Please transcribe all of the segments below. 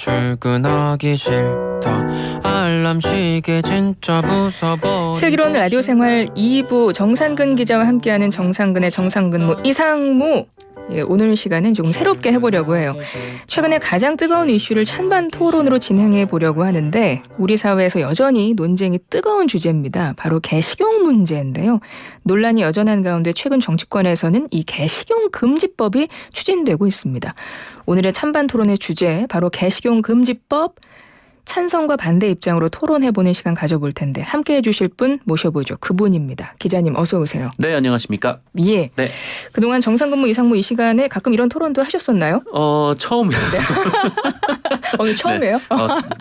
출근하기 싫다. 알람 시계 진짜 부숴버리고 슬기로운 라디오 생활 2부 정상근 기자와 함께하는 정상근의 정상근무 이상무. 오늘 시간은 조금 새롭게 해보려고 해요. 최근에 가장 뜨거운 이슈를 찬반 토론으로 진행해 보려고 하는데 우리 사회에서 여전히 논쟁이 뜨거운 주제입니다. 바로 개식용 문제인데요. 논란이 여전한 가운데 최근 정치권에서는 이 개식용 금지법이 추진되고 있습니다. 오늘의 찬반 토론의 주제 바로 개식용 금지법. 찬성과 반대 입장으로 토론해보는 시간 가져볼 텐데 함께해 주실 분 모셔보죠. 그분입니다. 기자님 어서 오세요. 네, 안녕하십니까. 예. 네. 그동안 정상근무 이상무 이 시간에 가끔 이런 토론도 하셨었나요? 처음이에요. 네. 오늘 처음이에요? 네.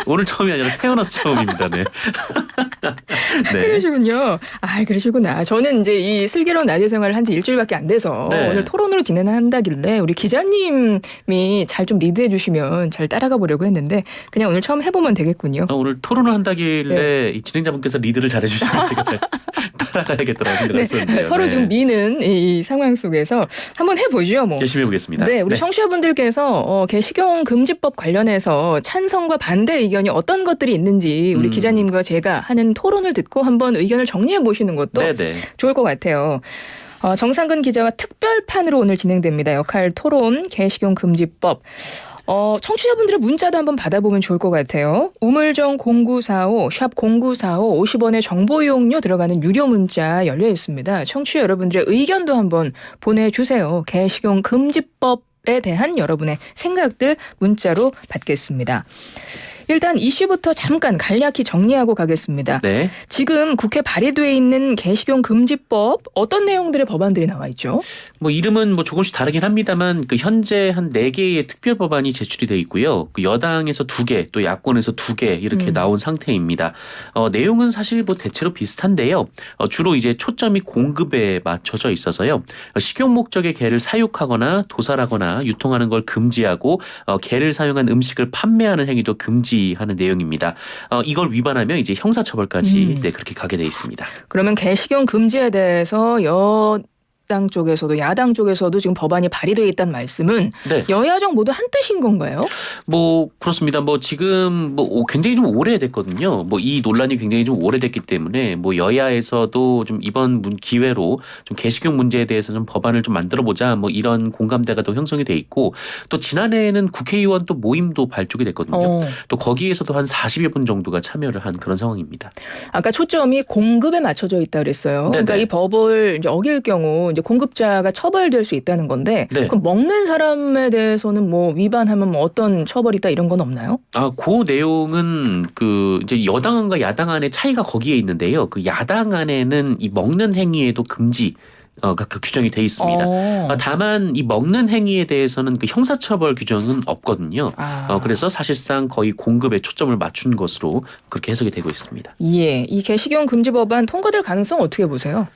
오늘 처음이 아니라 태어나서 처음입니다. 네. 네. 그러시군요. 아, 그러시구나. 저는 이제 이 슬기로운 라디오 생활을 한 지 일주일밖에 안 돼서 네. 오늘 토론으로 진행한다길래 우리 기자님이 잘 좀 리드해 주시면 잘 따라가 보려고 했는데 그냥 오늘 처음 해보면 되겠군요. 오늘 토론을 한다길래 이 진행자분께서 리드를 잘해주시면 제가 잘 따라가야겠다고 생각했었는데요. 서로 네. 지금 미는 이 상황 속에서 한번 해보죠. 뭐. 열심히 해보겠습니다. 네, 우리 청취자분들께서 개식용 금지법 관련해서 찬성과 반대 의견이 어떤 것들이 있는지 우리 기자님과 제가 하는 토론을 듣고 한번 의견을 정리해 보시는 것도 네네. 좋을 것 같아요. 정상근 기자와 특별판으로 오늘 진행됩니다. 역할 토론 개식용 금지법. 청취자분들의 문자도 한번 받아보면 좋을 것 같아요. 우물정 0945 샵 0945 50원의 정보 이용료 들어가는 유료 문자 열려 있습니다. 청취자 여러분들의 의견도 한번 보내주세요. 개식용 금지법에 대한 여러분의 생각들 문자로 받겠습니다. 일단 이슈부터 잠깐 간략히 정리하고 가겠습니다. 네. 지금 국회 발의돼 있는 개식용 금지법 어떤 내용들의 법안들이 나와 있죠? 뭐 이름은 뭐 조금씩 다르긴 합니다만 현재 한 4개의 특별 법안이 제출이 돼 있고요. 여당에서 2개, 또 야권에서 2개 이렇게 나온 상태입니다. 내용은 사실 뭐 대체로 비슷한데요. 주로 이제 초점이 공급에 맞춰져 있어서요. 식용 목적의 게를 사육하거나 도살하거나 유통하는 걸 금지하고 게를 사용한 음식을 판매하는 행위도 금지하는 내용입니다. 이걸 위반하면 이제 형사처벌까지 그렇게 가게 돼 있습니다. 그러면 개식용 금지에 대해서 여당 쪽에서도 야당 쪽에서도 지금 법안이 발의되어 있다는 말씀은 네. 여야정 모두 한 뜻인 건가요? 뭐 그렇습니다. 뭐 지금 뭐 굉장히 좀 오래됐거든요. 뭐 이 논란이 굉장히 좀 오래됐기 때문에 뭐 여야에서도 좀 이번 기회로 좀 개식용 문제에 대해서 좀 법안을 좀 만들어 보자 뭐 이런 공감대가 또 형성이 돼 있고 또 지난해에는 국회의원 또 모임도 발족이 됐거든요. 또 거기에서도 한 40여 분 정도가 참여를 한 그런 상황입니다. 아까 초점이 공급에 맞춰져 있다 그랬어요. 네네. 그러니까 이 법을 이제 어길 경우 이제 공급자가 처벌될 수 있다는 건데 네. 그럼 먹는 사람에 대해서는 뭐 위반하면 뭐 어떤 처벌이 있다 이런 건 없나요? 그 내용은 이제 여당과 야당 안의 차이가 거기에 있는데요. 그 야당 안에는 이 먹는 행위에도 금지 그 규정이 돼 있습니다. 다만 이 먹는 행위에 대해서는 그 형사처벌 규정은 없거든요. 그래서 사실상 거의 공급에 초점을 맞춘 것으로 그렇게 해석이 되고 있습니다. 예, 이 개식용 금지 법안 통과될 가능성 어떻게 보세요?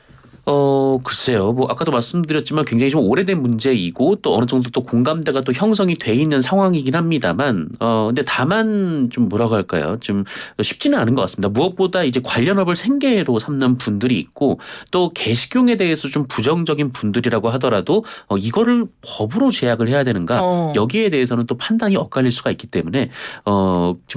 글쎄요. 뭐 아까도 말씀드렸지만 굉장히 좀 오래된 문제이고 또 어느 정도 또 공감대가 또 형성이 돼 있는 상황이긴 합니다만 근데 다만 좀 뭐라고 할까요? 좀 쉽지는 않은 것 같습니다. 무엇보다 이제 관련업을 생계로 삼는 분들이 있고 또 개식용에 대해서 좀 부정적인 분들이라고 하더라도 이거를 법으로 제약을 해야 되는가? 여기에 대해서는 또 판단이 엇갈릴 수가 있기 때문에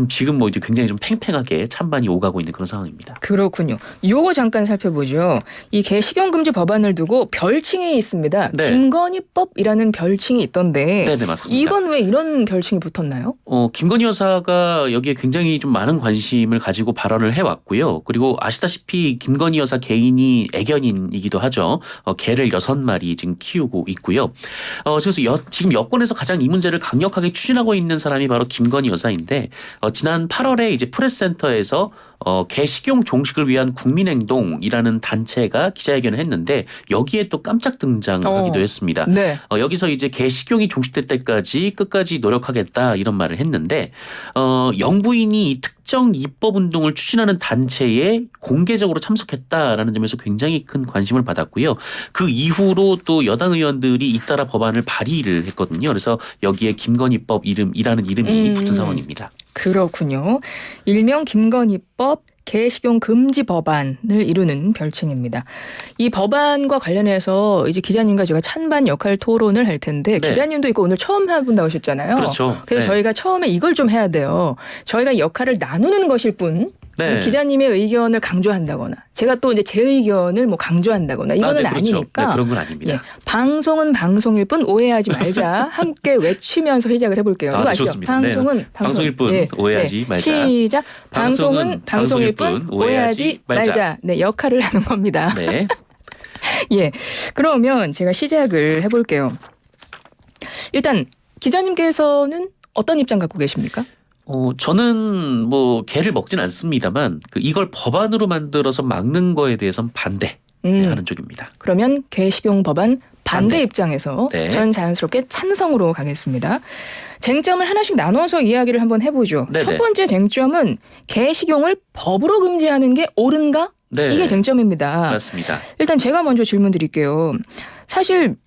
지금 뭐 이제 굉장히 좀 팽팽하게 찬반이 오가고 있는 그런 상황입니다. 그렇군요. 요거 잠깐 살펴보죠. 이 개식용 금지 법안을 두고 별칭이 있습니다. 네. 김건희법이라는 별칭이 있던데 네네, 맞습니다. 이건 왜 이런 별칭이 붙었나요? 김건희 여사가 여기에 굉장히 좀 많은 관심을 가지고 발언을 해왔고요. 그리고 아시다시피 김건희 여사 개인이 애견인이기도 하죠. 개를 6마리 지금 키우고 있고요. 그래서 지금 여권에서 가장 이 문제를 강력하게 추진하고 있는 사람이 바로 김건희 여사인데 지난 8월에 이제 프레스센터에서 개식용 종식을 위한 국민행동이라는 단체가 기자회견을 했는데 여기에 또 깜짝 등장하기도 했습니다. 네. 여기서 이제 개식용이 종식될 때까지 끝까지 노력하겠다 이런 말을 했는데 영부인이 이 특정 입법 운동을 추진하는 단체에 공개적으로 참석했다라는 점에서 굉장히 큰 관심을 받았고요. 그 이후로 또 여당 의원들이 잇따라 법안을 발의를 했거든요. 그래서 여기에 김건희법 이라는 이름이 붙은 상황입니다. 그렇군요. 일명 김건희법, 개식용 금지 법안을 이루는 별칭입니다. 이 법안과 관련해서 이제 기자님과 제가 찬반 역할 토론을 할 텐데 네. 기자님도 이거 오늘 처음 해본 나오셨잖아요. 그렇죠. 그래서 네. 저희가 처음에 이걸 좀 해야 돼요. 저희가 역할을 나누는 것일 뿐 네. 기자님의 의견을 강조한다거나 제가 또 이제 제 의견을 뭐 강조한다거나 이거는 네, 그렇죠. 아니니까 네, 그런 건 아닙니다. 예, 방송은 방송일 뿐 오해하지 말자. 함께 외치면서 시작을 해볼게요. 이거 네, 아시죠? 좋습니다. 방송은 네. 방송일 뿐 오해하지 말자. 시작. 방송은 방송일 뿐 오해하지 말자. 네, 역할을 하는 겁니다. 네. 예, 그러면 제가 시작을 해볼게요. 일단 기자님께서는 어떤 입장 갖고 계십니까? 저는 뭐 개를 먹진 않습니다만 이걸 법안으로 만들어서 막는 거에 대해서는 반대하는 쪽입니다. 그러면 개식용 법안 반대 반대. 입장에서 네. 전 자연스럽게 찬성으로 가겠습니다. 쟁점을 하나씩 나눠서 이야기를 한번 해보죠. 네네. 첫 번째 쟁점은 개식용을 법으로 금지하는 게 옳은가? 네. 이게 쟁점입니다. 맞습니다. 일단 제가 먼저 질문 드릴게요. 사실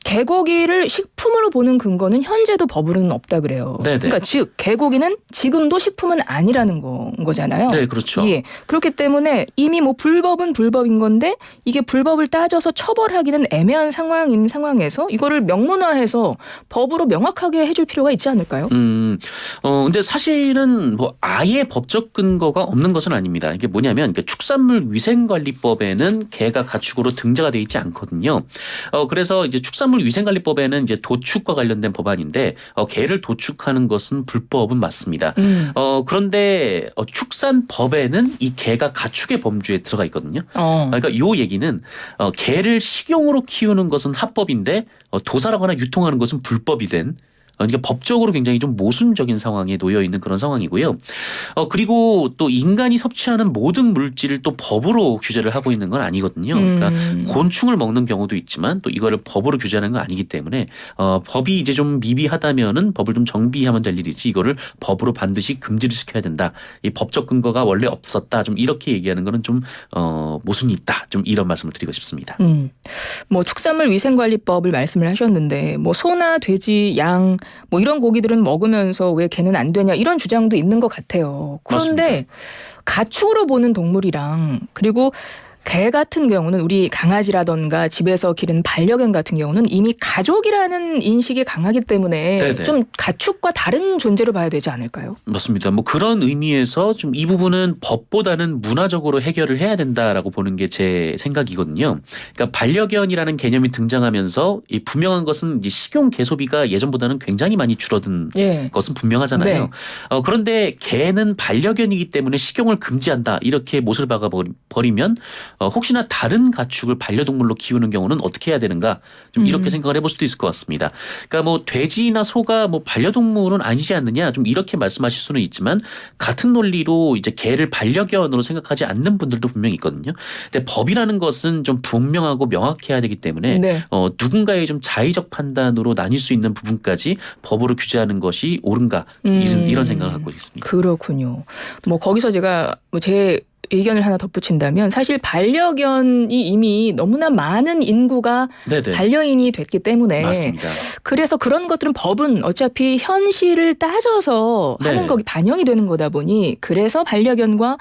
개고기를 식품으로 보는 근거는 현재도 법으로는 없다 그래요. 네네. 그러니까 즉 개고기는 지금도 식품은 아니라는 거잖아요. 네, 그렇죠. 예. 그렇기 때문에 이미 뭐 불법은 불법인 건데 이게 불법을 따져서 처벌하기는 애매한 상황인 상황에서 이거를 명문화해서 법으로 명확하게 해줄 필요가 있지 않을까요? 근데 사실은 뭐 아예 법적 근거가 없는 것은 아닙니다. 이게 뭐냐면 축산물 위생관리법에는 개가 가축으로 등재가 되어 있지 않거든요. 그래서 이제 축산물 위생관리법에는 이제 도축과 관련된 법안인데 개를 도축하는 것은 불법은 맞습니다. 그런데 축산법에는 이 개가 가축의 범주에 들어가 있거든요. 그러니까 요 얘기는 개를 식용으로 키우는 것은 합법인데 도살하거나 유통하는 것은 불법이 된 그러니까 법적으로 굉장히 좀 모순적인 상황에 놓여 있는 그런 상황이고요. 그리고 또 인간이 섭취하는 모든 물질을 또 법으로 규제를 하고 있는 건 아니거든요. 그러니까 곤충을 먹는 경우도 있지만 또 이거를 법으로 규제하는 건 아니기 때문에 법이 이제 좀 미비하다면은 법을 좀 정비하면 될 일이지 이거를 법으로 반드시 금지를 시켜야 된다. 이 법적 근거가 원래 없었다. 좀 이렇게 얘기하는 거는 좀 모순이 있다. 좀 이런 말씀을 드리고 싶습니다. 뭐 축산물 위생관리법을 말씀을 하셨는데 뭐 소나 돼지, 양 뭐 이런 고기들은 먹으면서 왜 개는 안 되냐 이런 주장도 있는 것 같아요. 그런데 맞습니다. 가축으로 보는 동물이랑 그리고 개 같은 경우는 우리 강아지라던가 집에서 기른 반려견 같은 경우는 이미 가족이라는 인식이 강하기 때문에 네네. 좀 가축과 다른 존재로 봐야 되지 않을까요? 맞습니다. 뭐 그런 의미에서 좀 이 부분은 법보다는 문화적으로 해결을 해야 된다라고 보는 게 제 생각이거든요. 그러니까 반려견이라는 개념이 등장하면서 이 분명한 것은 이제 식용 개 소비가 예전보다는 굉장히 많이 줄어든 예. 것은 분명하잖아요. 네. 그런데 개는 반려견이기 때문에 식용을 금지한다 이렇게 못을 박아 버리면 혹시나 다른 가축을 반려동물로 키우는 경우는 어떻게 해야 되는가 좀 이렇게 생각을 해볼 수도 있을 것 같습니다. 그러니까 뭐 돼지나 소가 뭐 반려동물은 아니지 않느냐 좀 이렇게 말씀하실 수는 있지만 같은 논리로 이제 개를 반려견으로 생각하지 않는 분들도 분명히 있거든요. 근데 법이라는 것은 좀 분명하고 명확해야 되기 때문에 네. 누군가의 좀 자의적 판단으로 나뉠 수 있는 부분까지 법으로 규제하는 것이 옳은가 이런 생각을 갖고 있습니다. 그렇군요. 뭐 거기서 제가 뭐 제 의견을 하나 덧붙인다면 사실 반려견이 이미 너무나 많은 인구가 네네. 반려인이 됐기 때문에 맞습니다. 그래서 그런 것들은 법은 어차피 현실을 따져서 네. 하는 거기 반영이 되는 거다 보니 그래서 반려견과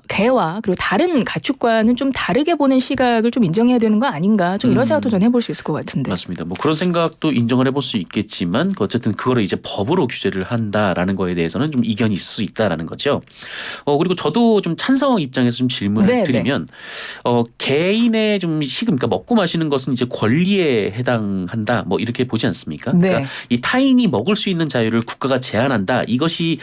개와 그리고 다른 가축과는 좀 다르게 보는 시각을 좀 인정해야 되는 거 아닌가 좀 이런 생각도 전 해볼 수 있을 것 같은데. 맞습니다. 뭐 그런 생각도 인정을 해볼 수 있겠지만 어쨌든 그거를 이제 법으로 규제를 한다라는 거에 대해서는 좀 이견이 있을 수 있다라는 거죠. 그리고 저도 좀 찬성 입장에서 좀 질문을 네, 드리면 개인의 좀 식음, 그러니까 먹고 마시는 것은 이제 권리에 해당한다, 뭐 이렇게 보지 않습니까? 네. 그러니까 이 타인이 먹을 수 있는 자유를 국가가 제한한다. 이것이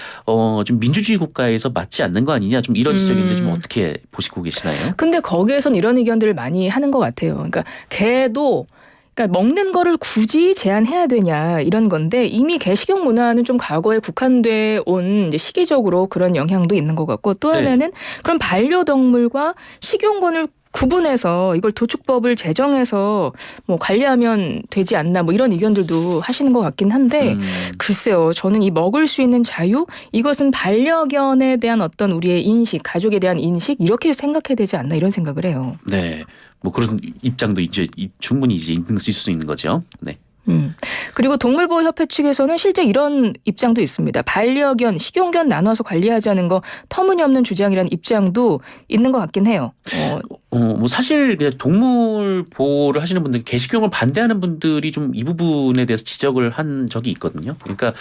좀 민주주의 국가에서 맞지 않는 거 아니냐? 좀 이런 지적인데 좀 어떻게 보시고 계시나요? 근데 거기에선 이런 의견들을 많이 하는 것 같아요. 그러니까 개도 그러니까 먹는 거를 굳이 제한해야 되냐 이런 건데 이미 개식용 문화는 좀 과거에 국한돼 온 이제 시기적으로 그런 영향도 있는 것 같고 또 네. 하나는 그런 반려동물과 식용권을 구분해서 이걸 도축법을 제정해서 뭐 관리하면 되지 않나 뭐 이런 의견들도 하시는 것 같긴 한데 글쎄요 저는 이 먹을 수 있는 자유 이것은 반려견에 대한 어떤 우리의 인식 가족에 대한 인식 이렇게 생각해야 되지 않나 이런 생각을 해요. 네. 뭐 그런 입장도 이제 충분히 이제 있을 수 있는 거죠. 네. 그리고 동물보호협회 측에서는 실제 이런 입장도 있습니다. 반려견, 식용견 나눠서 관리하자는 거 터무니없는 주장이라는 입장도 있는 것 같긴 해요. 뭐 사실 그냥 동물 보호를 하시는 분들, 개식용을 반대하는 분들이 좀 이 부분에 대해서 지적을 한 적이 있거든요. 그러니까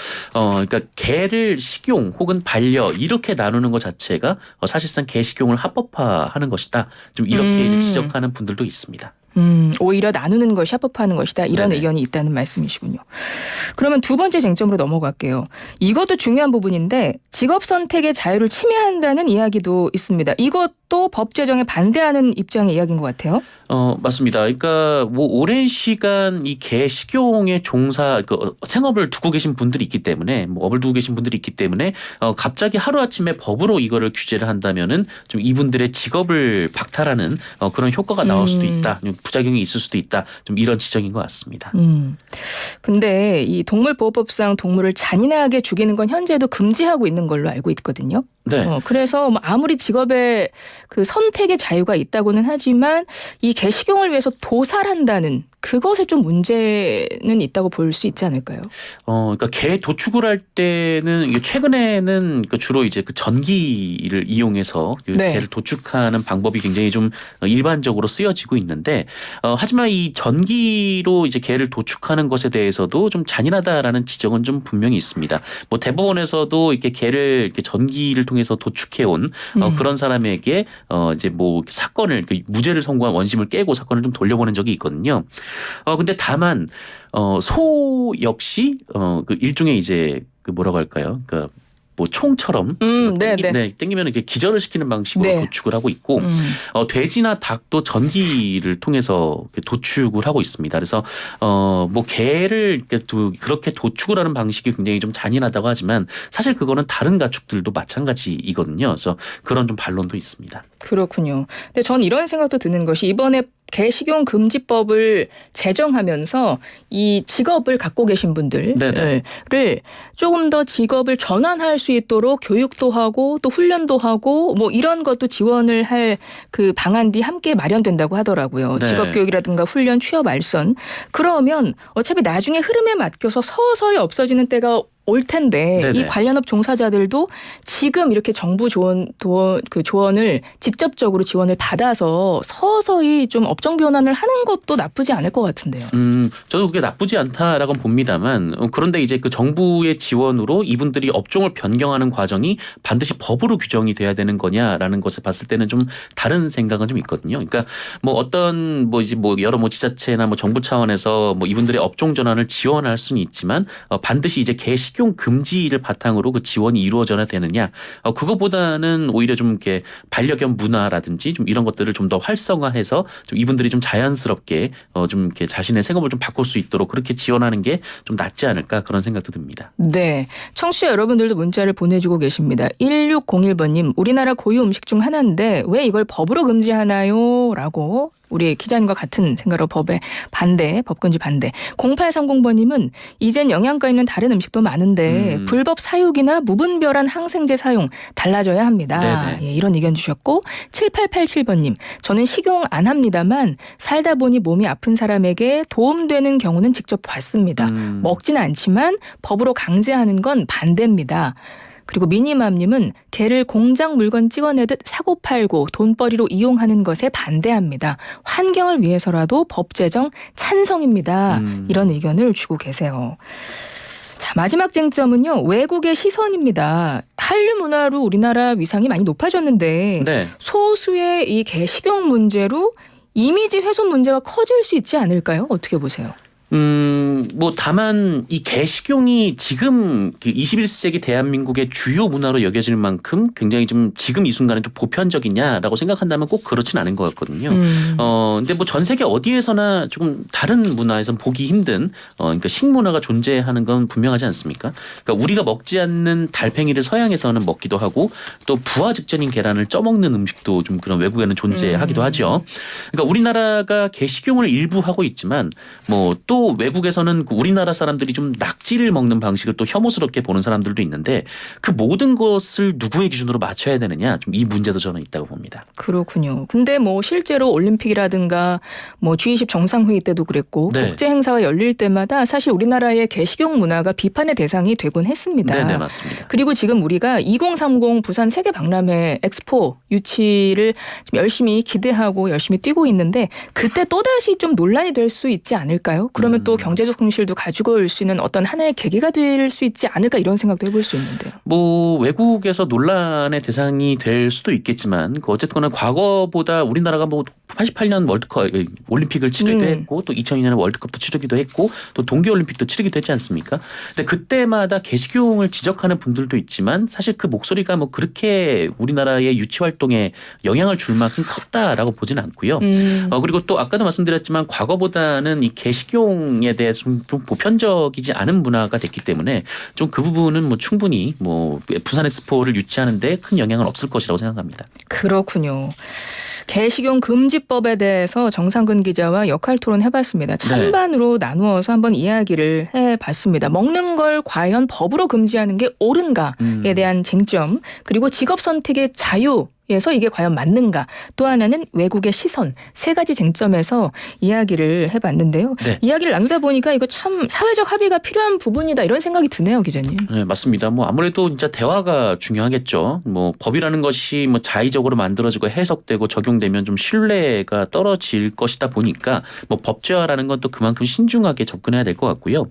개를 식용 혹은 반려 이렇게 나누는 것 자체가 사실상 개식용을 합법화하는 것이다. 좀 이렇게 이제 지적하는 분들도 있습니다. 오히려 나누는 것이 합법화하는 것이다. 이런 네네. 의견이 있다는 말씀이시군요. 그러면 두 번째 쟁점으로 넘어갈게요. 이것도 중요한 부분인데 직업 선택의 자유를 침해한다는 이야기도 있습니다. 이것도 법 제정에 반대하는 입장의 이야기인 것 같아요. 맞습니다. 그러니까 뭐 오랜 시간 이 개 식용에 생업을 두고 계신 분들이 있기 때문에, 뭐 업을 두고 계신 분들이 있기 때문에 갑자기 하루 아침에 법으로 이거를 규제를 한다면은 좀 이분들의 직업을 박탈하는 그런 효과가 나올 수도 있다, 부작용이 있을 수도 있다, 좀 이런 지적인 것 같습니다. 근데 이 동물보호법상 동물을 잔인하게 죽이는 건 현재도 금지하고 있는 걸로 알고 있거든요. 네. 그래서 뭐 아무리 직업의 그 선택의 자유가 있다고는 하지만 이 개식용을 위해서 도살한다는 그것에 좀 문제는 있다고 볼 수 있지 않을까요? 그러니까 개 도축을 할 때는 이게 최근에는 주로 이제 그 전기를 이용해서 네. 개를 도축하는 방법이 굉장히 좀 일반적으로 쓰여지고 있는데, 하지만 이 전기로 이제 개를 도축하는 것에 대해서도 좀 잔인하다라는 지적은 좀 분명히 있습니다. 뭐 대법원에서도 이렇게 개를 이렇게 전기를 통해서 도축해온 그런 사람에게 이제 뭐 사건을 무죄를 선고한 원심을 깨고 사건을 좀 돌려보낸 적이 있거든요. 근데 다만 소 역시 그 일종의 이제 그 뭐라고 할까요? 그러니까 뭐 총처럼 땡기면 이렇게 기절을 시키는 방식으로 네. 도축을 하고 있고, 돼지나 닭도 전기를 통해서 도축을 하고 있습니다. 그래서 뭐 개를 그렇게 도축을 하는 방식이 굉장히 좀 잔인하다고 하지만 사실 그거는 다른 가축들도 마찬가지이거든요. 그래서 그런 좀 반론도 있습니다. 그렇군요. 근데 전 이런 생각도 드는 것이 이번에 개식용 금지법을 제정하면서 이 직업을 갖고 계신 분들을 조금 더 직업을 전환할 수 있도록 교육도 하고 또 훈련도 하고 뭐 이런 것도 지원을 할 그 방안이 함께 마련된다고 하더라고요. 네. 직업 교육이라든가 훈련, 취업 알선. 그러면 어차피 나중에 흐름에 맡겨서 서서히 없어지는 때가 올 텐데 네네. 이 관련업 종사자들도 지금 이렇게 정부 조언을 직접적으로 지원을 받아서 서서히 좀 업종 변환을 하는 것도 나쁘지 않을 것 같은데요. 저도 그게 나쁘지 않다라고 봅니다만, 그런데 이제 그 정부의 지원으로 이분들이 업종을 변경하는 과정이 반드시 법으로 규정이 돼야 되는 거냐라는 것을 봤을 때는 좀 다른 생각은 좀 있거든요. 그러니까 뭐 어떤 뭐 이제 뭐 여러 뭐 지자체나 뭐 정부 차원에서 뭐 이분들의 업종 전환을 지원할 수는 있지만 반드시 이제 개식용 금지를 바탕으로 그 지원이 이루어져야 되느냐, 그거보다는 오히려 좀 이렇게 반려견 문화라든지 좀 이런 것들을 좀 더 활성화해서 좀 이분들이 좀 자연스럽게 좀 이렇게 자신의 생업을 좀 바꿀 수 있도록 그렇게 지원하는 게 좀 낫지 않을까, 그런 생각도 듭니다. 네. 청취자 여러분들도 문자를 보내주고 계십니다. 1601번님, 우리나라 고유 음식 중 하나인데 왜 이걸 법으로 금지하나요? 라고 우리 기자님과 같은 생각으로 법에 반대, 법금지 반대. 0830번님은 이젠 영양가 있는 다른 음식도 많은데 불법 사육이나 무분별한 항생제 사용 달라져야 합니다. 예, 이런 의견 주셨고, 7887번님, 저는 식용 안 합니다만 살다 보니 몸이 아픈 사람에게 도움되는 경우는 직접 봤습니다. 먹지는 않지만 법으로 강제하는 건 반대입니다. 그리고 미니맘님은 개를 공장 물건 찍어내듯 사고팔고 돈벌이로 이용하는 것에 반대합니다. 환경을 위해서라도 법 제정 찬성입니다. 이런 의견을 주고 계세요. 자, 마지막 쟁점은요. 외국의 시선입니다. 한류 문화로 우리나라 위상이 많이 높아졌는데 소수의 이 개 식용 문제로 이미지 훼손 문제가 커질 수 있지 않을까요? 어떻게 보세요? 뭐 다만 이 개식용이 지금 21세기 대한민국의 주요 문화로 여겨질 만큼 굉장히 좀 지금 이 순간에 좀 보편적이냐라고 생각한다면 꼭 그렇진 않은 것 같거든요. 근데 뭐 전 세계 어디에서나 조금 다른 문화에선 보기 힘든 그러니까 식문화가 존재하는 건 분명하지 않습니까? 그러니까 우리가 먹지 않는 달팽이를 서양에서는 먹기도 하고 또 부화 직전인 계란을 쪄먹는 음식도 좀 그런 외국에는 존재하기도 하죠. 그러니까 우리나라가 개식용을 일부 하고 있지만 뭐 또 또 외국에서는 그 우리나라 사람들이 좀 낙지를 먹는 방식을 또 혐오스럽게 보는 사람들도 있는데 그 모든 것을 누구의 기준으로 맞춰야 되느냐 좀 이 문제도 저는 있다고 봅니다. 그렇군요. 근데 뭐 실제로 올림픽이라든가 뭐 G20 정상회의 때도 그랬고 네. 국제 행사가 열릴 때마다 사실 우리나라의 개식용 문화가 비판의 대상이 되곤 했습니다. 네, 맞습니다. 그리고 지금 우리가 2030 부산 세계 박람회 엑스포 유치를 좀 열심히 기대하고 열심히 뛰고 있는데 그때 또다시 좀 논란이 될 수 있지 않을까요? 그러면 또 경제적 손실도 가지고 올 수 있는 어떤 하나의 계기가 될 수 있지 않을까 이런 생각도 해볼 수 있는데요. 뭐 외국에서 논란의 대상이 될 수도 있겠지만 어쨌거나 과거보다 우리나라가 뭐 88년 월드컵 올림픽을 치르기도 했고 또 2002년에 월드컵도 치르기도 했고 또 동계올림픽도 치르기도 했지 않습니까? 근데 그때마다 개식용을 지적하는 분들도 있지만 사실 그 목소리가 뭐 그렇게 우리나라의 유치 활동에 영향을 줄 만큼 컸다라고 보지는 않고요. 그리고 또 아까도 말씀드렸지만 과거보다는 이 개식용에 대해 좀 보편적이지 않은 문화가 됐기 때문에 좀 그 부분은 뭐 충분히 뭐 부산 엑스포를 유치하는데 큰 영향은 없을 것이라고 생각합니다. 그렇군요. 개식용 금지법에 대해서 정상근 기자와 역할 토론해봤습니다. 찬반으로 나누어서 한번 이야기를 해봤습니다. 먹는 걸 과연 법으로 금지하는 게 옳은가에 대한 쟁점 그리고 직업 선택의 자유 에서 이게 과연 맞는가 또 하나는 외국의 시선 세 가지 쟁점에서 이야기를 해봤는데요. 네. 이야기를 나누다 보니까 이거 참 사회적 합의가 필요한 부분이다 이런 생각이 드네요, 기자님. 네, 맞습니다. 뭐 아무래도 진짜 대화가 중요하겠죠. 뭐 법이라는 것이 뭐 자의적으로 만들어지고 해석되고 적용되면 좀 신뢰가 떨어질 것이다 보니까 뭐 법제화라는 건 또 그만큼 신중하게 접근해야 될 것 같고요.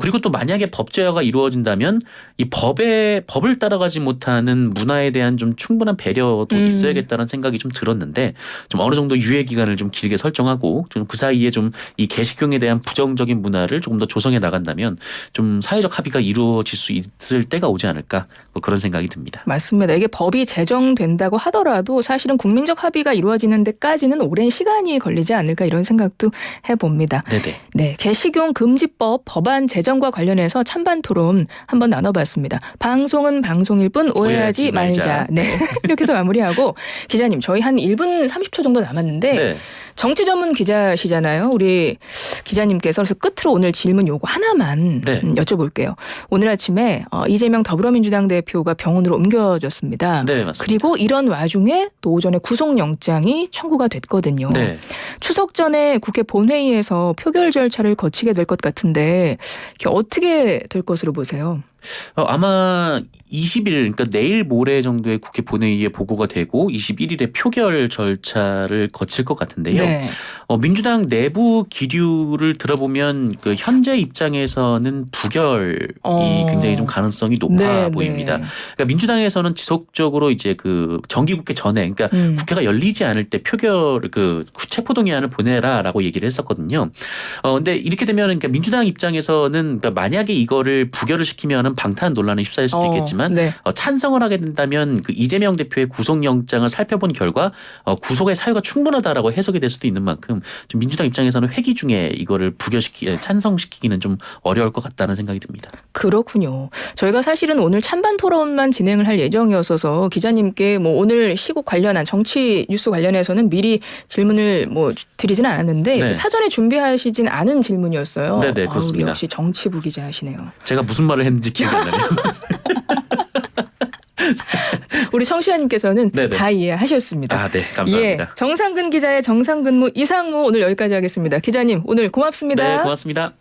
그리고 또 만약에 법제화가 이루어진다면 이 법을 따라가지 못하는 문화에 대한 좀 충분한 배려도 있어야겠다는 생각이 좀 들었는데 좀 어느 정도 유예 기간을 좀 길게 설정하고 좀 그 사이에 좀 이 개식용에 대한 부정적인 문화를 조금 더 조성해 나간다면 좀 사회적 합의가 이루어질 수 있을 때가 오지 않을까 뭐 그런 생각이 듭니다. 맞습니다. 이게 법이 제정된다고 하더라도 사실은 국민적 합의가 이루어지는 데까지는 오랜 시간이 걸리지 않을까 이런 생각도 해봅니다. 네네. 네, 개식용 금지법 법안 제정과 관련해서 찬반 토론 한번 나눠봤습니다. 방송은 방송일 뿐 오해하지 말자. 네, 이렇게 해서 마무리하고 기자님 저희 한 1분 30초 정도 남았는데 네. 정치 전문 기자시잖아요. 우리 기자님께서 그래서 끝으로 오늘 질문 요거 하나만 네. 여쭤볼게요. 오늘 아침에 이재명 더불어민주당 대표가 병원으로 옮겨졌습니다. 네, 맞습니다. 그리고 이런 와중에 또 오전에 구속영장이 청구가 됐거든요. 네. 추석 전에 국회 본회의에서 표결 절차를 거치게 될 것 같은데 이게 어떻게 될 것으로 보세요? 아마 20일 그러니까 내일 모레 정도에 국회 본회의에 보고가 되고 21일에 표결 절차를 거칠 것 같은데요. 네. 민주당 내부 기류를 들어보면 그 현재 입장에서는 부결이 굉장히 좀 가능성이 높아 네, 보입니다. 네. 그러니까 민주당에서는 지속적으로 이제 그 정기국회 전에 그러니까 국회가 열리지 않을 때 표결 그 체포동의안을 보내라라고 얘기를 했었거든요. 근데 이렇게 되면 그러니까 민주당 입장에서는 그러니까 만약에 이거를 부결을 시키면은 방탄 논란에 휩싸일 수도 있겠지만 네. 찬성을 하게 된다면 그 이재명 대표의 구속영장을 살펴본 결과 구속의 사유가 충분하다라고 해석이 될 수도 있는 만큼 좀 민주당 입장에서는 회기 중에 이거를 찬성시키기는 좀 어려울 것 같다는 생각이 듭니다. 그렇군요. 저희가 사실은 오늘 찬반 토론만 진행을 할 예정이었어서 기자님께 뭐 오늘 시국 관련한 정치 뉴스 관련해서는 미리 질문을 뭐 드리지는 않았는데 네. 사전에 준비하시진 않은 질문이었어요. 네네, 그렇습니다. 우리 역시 정치부 기자시네요. 제가 무슨 말을 했는지 기억이 안 나네요. 우리 청취자님께서는 네네. 다 이해하셨습니다. 아, 네. 감사합니다. 예, 정상근 기자의 정상근무 이상무 오늘 여기까지 하겠습니다. 기자님 오늘 고맙습니다. 네, 고맙습니다.